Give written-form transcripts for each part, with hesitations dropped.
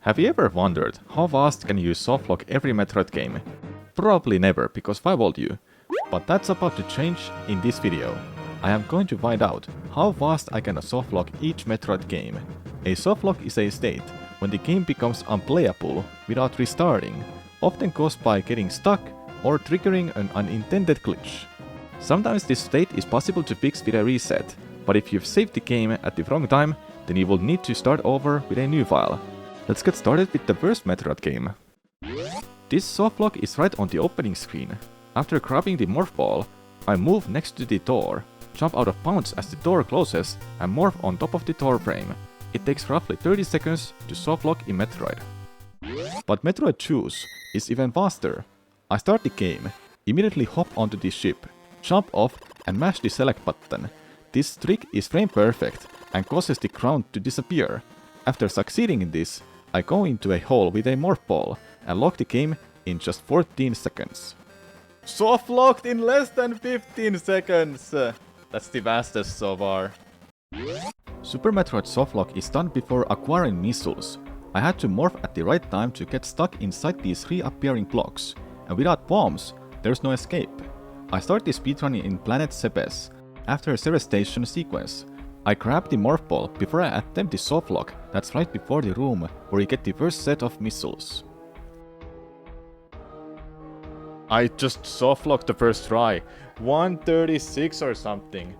Have you ever wondered how fast can you softlock every Metroid game? Probably never, because why would you? But that's about to change in this video. I am going to find out how fast I can softlock each Metroid game. A softlock is a state when the game becomes unplayable without restarting, often caused by getting stuck or triggering an unintended glitch. Sometimes this state is possible to fix with a reset, but if you've saved the game at the wrong time, then you will need to start over with a new file. Let's get started with the first Metroid game. This softlock is right on the opening screen. After grabbing the morph ball, I move next to the door, jump out of bounds as the door closes, and morph on top of the door frame. It takes roughly 30 seconds to softlock in Metroid. But Metroid 2 is even faster. I start the game, immediately hop onto the ship, jump off and mash the select button. This trick is frame perfect and causes the ground to disappear. After succeeding in this, I go into a hole with a morph ball and lock the game in just 14 seconds. Softlocked in less than 15 seconds! That's the fastest so far. Super Metroid softlock is done before acquiring missiles. I had to morph at the right time to get stuck inside these reappearing blocks, and without bombs, there's no escape. I start the speedrunning in Planet Sebes, after a Cerestation sequence. I grab the morph ball before I attempt the softlock that's right before the room where you get the first set of missiles. I just softlocked the first try, 136 or something.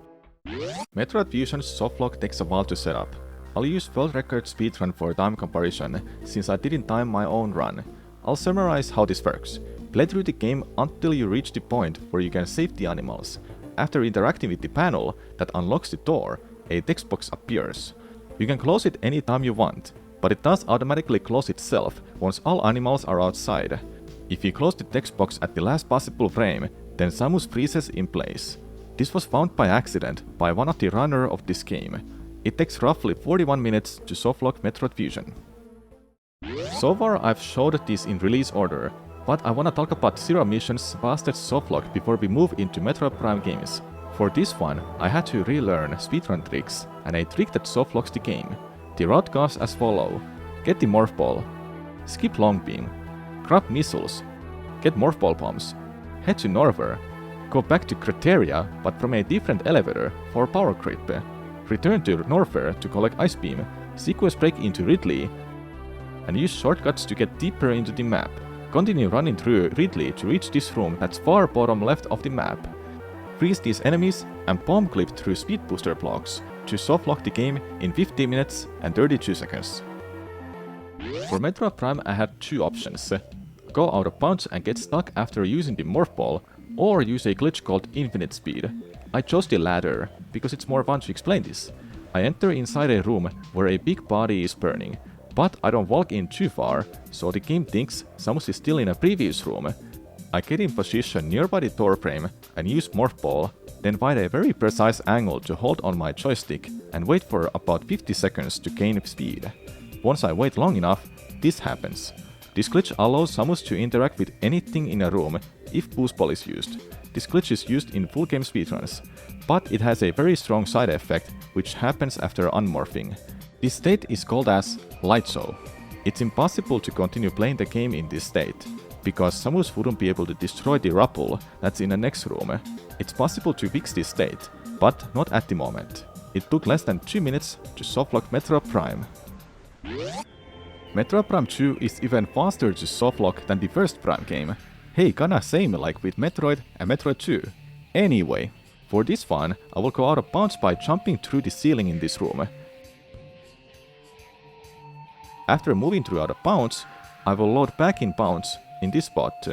Metroid Fusion's softlock takes a while to set up. I'll use world record speedrun for time comparison, since I didn't time my own run. I'll summarize how this works. Play through the game until you reach the point where you can save the animals. After interacting with the panel that unlocks the door, a text box appears. You can close it anytime you want, but it does automatically close itself once all animals are outside. If you close the text box at the last possible frame, then Samus freezes in place. This was found by accident by one of the runners of this game. It takes roughly 41 minutes to softlock Metroid Fusion. So far I've showed this in release order, but I wanna talk about Zero Mission's fastest softlock before we move into Metroid Prime games. For this one, I had to relearn speedrun tricks and a trick that softlocks the game. The route goes as follow: get the morph ball, skip long beam, grab missiles, get morph ball bombs, head to Norver, go back to Criteria but from a different elevator for power creep, return to Norver to collect ice beam, sequence break into Ridley, and use shortcuts to get deeper into the map. Continue running through Ridley to reach this room that's far bottom left of the map. Freeze these enemies and bomb clip through speed booster blocks to softlock the game in 15 minutes and 32 seconds. For Metroid Prime I had two options: go out of bounds and get stuck after using the morph ball, or use a glitch called infinite speed. I chose the latter because it's more fun to explain this. I enter inside a room where a big body is burning, but I don't walk in too far, so the game thinks Samus is still in a previous room. I get in position nearby the door frame and use morph ball, then find a very precise angle to hold on my joystick and wait for about 50 seconds to gain speed. Once I wait long enough, this happens. This glitch allows Samus to interact with anything in a room if boost ball is used. This glitch is used in full game speedruns, but it has a very strong side effect which happens after unmorphing. This state is called as light show. It's impossible to continue playing the game in this state, because Samus wouldn't be able to destroy the rubble that's in the next room. It's possible to fix this state, but not at the moment. It took less than 2 minutes to softlock Metroid Prime. Metroid Prime 2 is even faster to softlock than the first Prime game. Hey, kinda same like with Metroid and Metroid 2. Anyway, for this one, I will go out of bounds by jumping through the ceiling in this room. After moving through out of bounds, I will load back in bounds in this spot.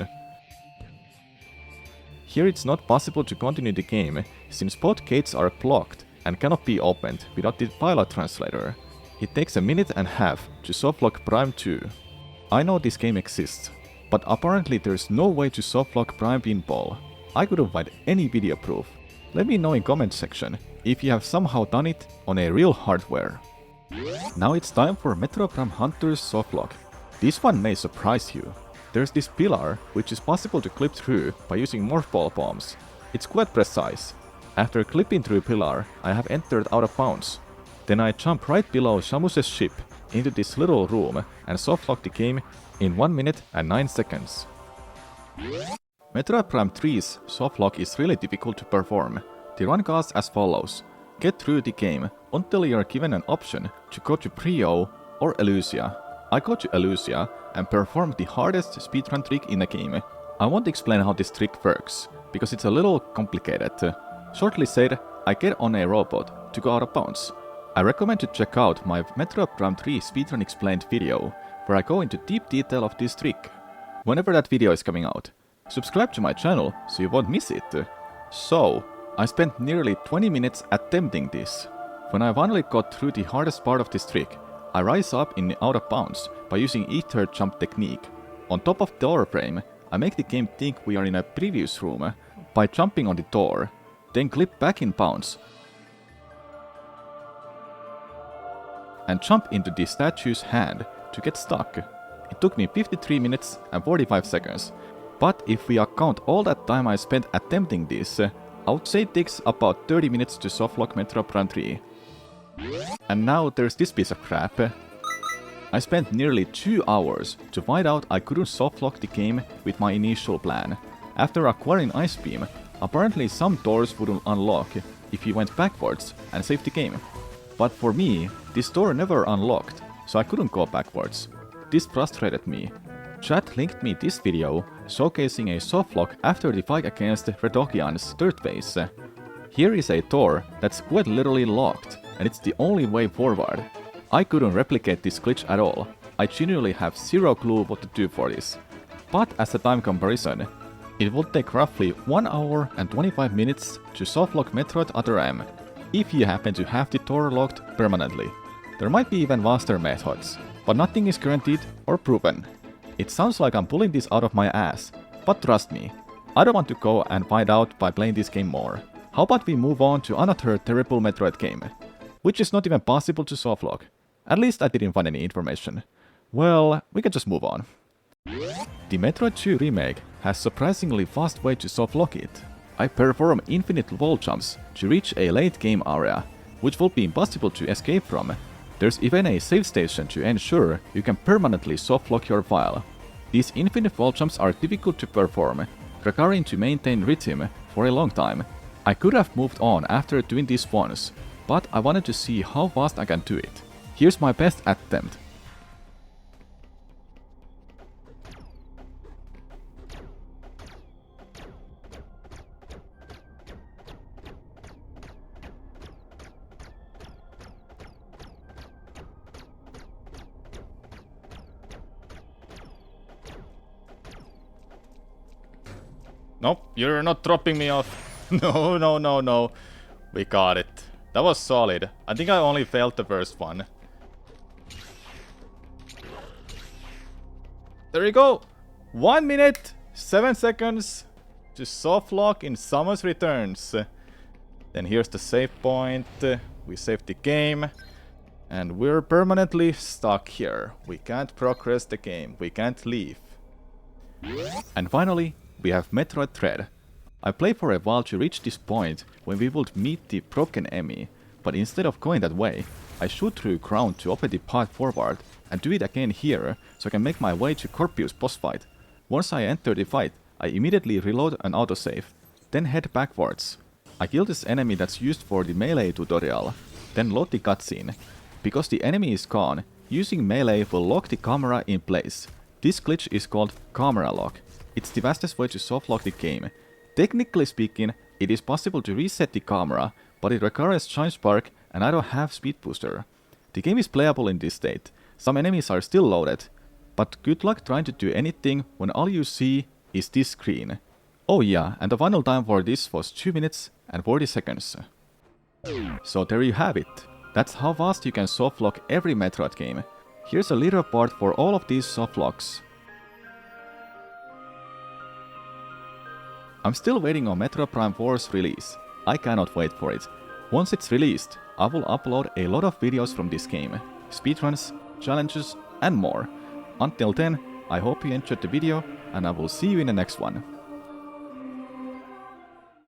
Here it's not possible to continue the game, since both gates are blocked and cannot be opened without the file translator. It takes a minute and a half to softlock Prime 2. I know this game exists, but apparently there's no way to softlock Prime Pinball. I couldn't find any video proof. Let me know in comment section if you have somehow done it on a real hardware. Now it's time for Metroid Prime Hunter's softlock. This one may surprise you. There's this pillar which is possible to clip through by using morph ball bombs. It's quite precise. After clipping through pillar, I have entered out of bounds. Then I jump right below Samus's ship into this little room and softlock the game in 1 minute and 9 seconds. Metroid Prime 3's softlock is really difficult to perform. The run goes as follows. Get through the game until you are given an option to go to Prio or Elusia. I go to Elusia and perform the hardest speedrun trick in the game. I won't explain how this trick works, because it's a little complicated. Shortly said, I get on a robot to go out of bounds. I recommend to check out my Metroid Prime 3 speedrun explained video, where I go into deep detail of this trick. Whenever that video is coming out, subscribe to my channel so you won't miss it. So, I spent nearly 20 minutes attempting this. When I finally got through the hardest part of this trick, I rise up in out of bounds by using ether jump technique. On top of the door frame, I make the game think we are in a previous room by jumping on the door, then clip back in bounds and jump into the statue's hand to get stuck. It took me 53 minutes and 45 seconds, but if we account all that time I spent attempting this, I would say it takes about 30 minutes to softlock Metroid Prime 3. And now there's this piece of crap. I spent nearly 2 hours to find out I couldn't softlock the game with my initial plan. After acquiring Ice Beam, apparently some doors wouldn't unlock if you went backwards and saved the game. But for me, this door never unlocked, so I couldn't go backwards. This frustrated me. Chat linked me this video showcasing a softlock after the fight against Redogian's third phase. Here is a door that's quite literally locked, and it's the only way forward. I couldn't replicate this glitch at all. I genuinely have zero clue what to do for this. But as a time comparison, it would take roughly 1 hour and 25 minutes to softlock Metroid Other M, if you happen to have the door locked permanently. There might be even faster methods, but nothing is guaranteed or proven. It sounds like I'm pulling this out of my ass, but trust me, I don't want to go and find out by playing this game more. How about we move on to another terrible Metroid game, which is not even possible to softlock. At least I didn't find any information. Well, we can just move on. The Metroid 2 remake has surprisingly fast way to softlock it. I perform infinite wall jumps to reach a late game area, which will be impossible to escape from. There's even a save station to ensure you can permanently softlock your file. These infinite wall jumps are difficult to perform, requiring to maintain rhythm for a long time. I could have moved on after doing this once, but I wanted to see how fast I can do it. Here's my best attempt. Nope, you're not dropping me off. No. We got it. That was solid. I think I only failed the first one. There you go. 1 minute, 7 seconds to softlock in Samus Returns. Then here's the save point. We saved the game. And we're permanently stuck here. We can't progress the game. We can't leave. And finally, we have Metroid Dread. I played for a while to reach this point when we would meet the broken Emmy, but instead of going that way, I shoot through ground to open the path forward and do it again here so I can make my way to Corpius boss fight. Once I enter the fight, I immediately reload an autosave, then head backwards. I kill this enemy that's used for the melee tutorial, then load the cutscene. Because the enemy is gone, using melee will lock the camera in place. This glitch is called camera lock. It's the fastest way to softlock the game. Technically speaking, it is possible to reset the camera, but it requires Shine Spark and I don't have Speed Booster. The game is playable in this state. Some enemies are still loaded, but good luck trying to do anything when all you see is this screen. Oh yeah, and the final time for this was 2 minutes and 40 seconds. So there you have it. That's how fast you can softlock every Metroid game. Here's a leaderboard for all of these softlocks. I'm still waiting on Metroid Prime 4's release. I cannot wait for it. Once it's released, I will upload a lot of videos from this game, speedruns, challenges, and more. Until then, I hope you enjoyed the video, and I will see you in the next one.